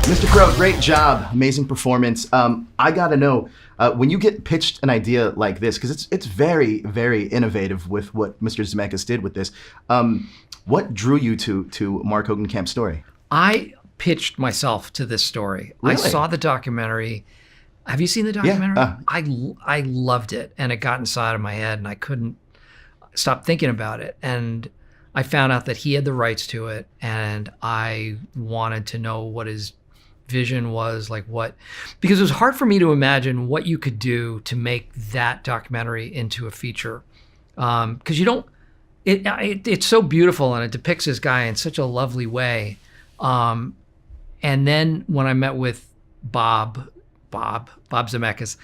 Mr. Crow, great job, amazing performance. I gotta know, when you get pitched an idea like this, because it's very, very innovative with what Mr. Zemeckis did with this, what drew you to Mark Hogancamp's story? I pitched myself to this story. Really? I saw the documentary. Have you seen the documentary? Yeah. I loved it, and it got inside of my head, and I couldn't stop thinking about it. And I found out that he had the rights to it, and I wanted to know what his vision was, because it was hard for me to imagine what you could do to make that documentary into a feature. Because it's so beautiful, and it depicts this guy in such a lovely way. And then when I met with Bob Zemeckis,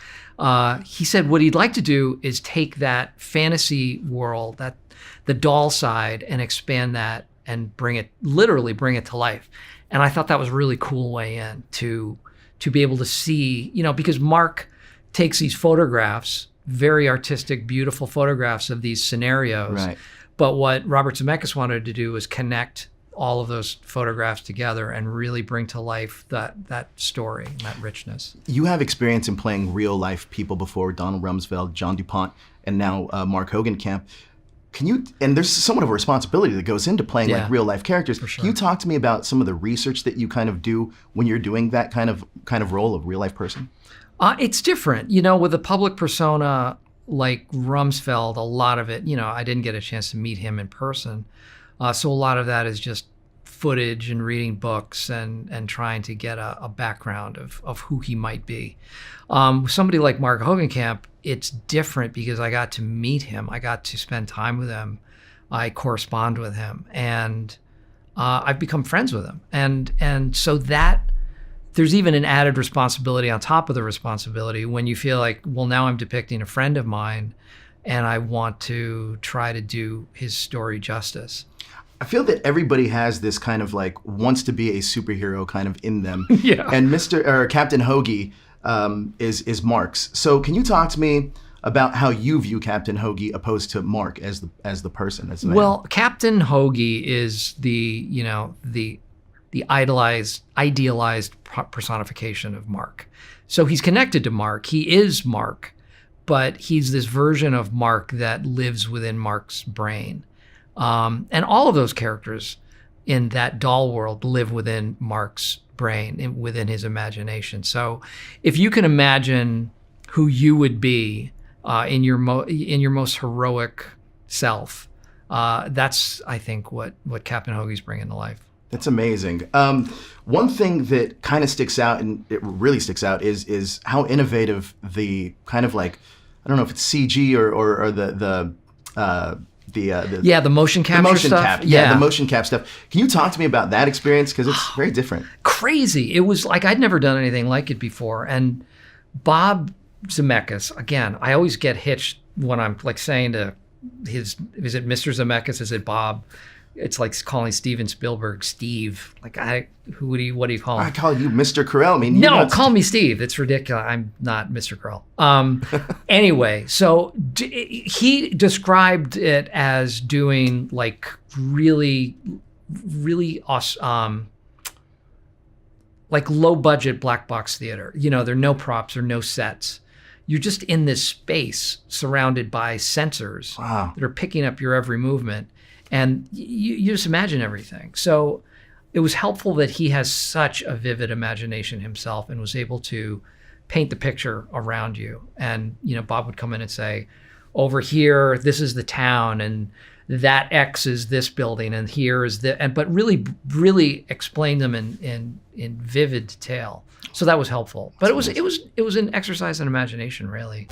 he said what he'd like to do is take that fantasy world, the doll side, and expand that and literally bring it to life. And I thought that was a really cool way in to be able to see, because Mark takes these photographs, very artistic, beautiful photographs of these scenarios. Right. But what Robert Zemeckis wanted to do was connect all of those photographs together and really bring to life that story, that richness. You have experience in playing real life people before, Donald Rumsfeld, John DuPont, and now Mark Hogankamp. And there's somewhat of a responsibility that goes into playing like real life characters. For sure. Can you talk to me about some of the research that you kind of do when you're doing that kind of role of real life person? It's different, with a public persona like Rumsfeld, a lot of it, I didn't get a chance to meet him in person. So a lot of that is just footage and reading books and trying to get a background of who he might be. Somebody like Mark Hogankamp, it's different because I got to meet him. I got to spend time with him. I correspond with him, and I've become friends with him. And so that there's even an added responsibility on top of the responsibility when you feel like, well, now I'm depicting a friend of mine, and I want to try to do his story justice. I feel that everybody has this kind of wants to be a superhero kind of in them. Yeah. And Captain Hoagie is Mark's. So can you talk to me about how you view Captain Hoagie opposed to Mark as the person, as the man? Well, Captain Hoagie is the idealized personification of Mark. So he's connected to Mark. He is Mark, but he's this version of Mark that lives within Mark's brain. And all of those characters in that doll world live within Mark's brain, within his imagination. So if you can imagine who you would be in your most heroic self, that's, I think, what Captain Hoagie's bringing to life. That's amazing. One thing that kind of sticks out, and it really sticks out, is how innovative the kind of I don't know if it's CG or the motion capture stuff. The motion cap stuff. Can you talk to me about that experience? Because it's very different. Crazy. It was I'd never done anything like it before. And Bob Zemeckis, again, I always get hitched when I'm saying to is it Mr. Zemeckis? Is it Bob? It's like calling Steven Spielberg Steve. What do you call him? I call you Mr. Carell. Call me Steve. It's ridiculous. I'm not Mr. Carell. Anyway, so he described it as doing really, really awesome, low budget black box theater. There are no props or no sets. You're just in this space surrounded by sensors that are picking up your every movement. And you just imagine everything. So it was helpful that he has such a vivid imagination himself and was able to paint the picture around you. And, Bob would come in and say, over here, this is the town, and that X is this building, and here is but really, really explain them in vivid detail. So that was helpful. But it was an exercise in imagination, really.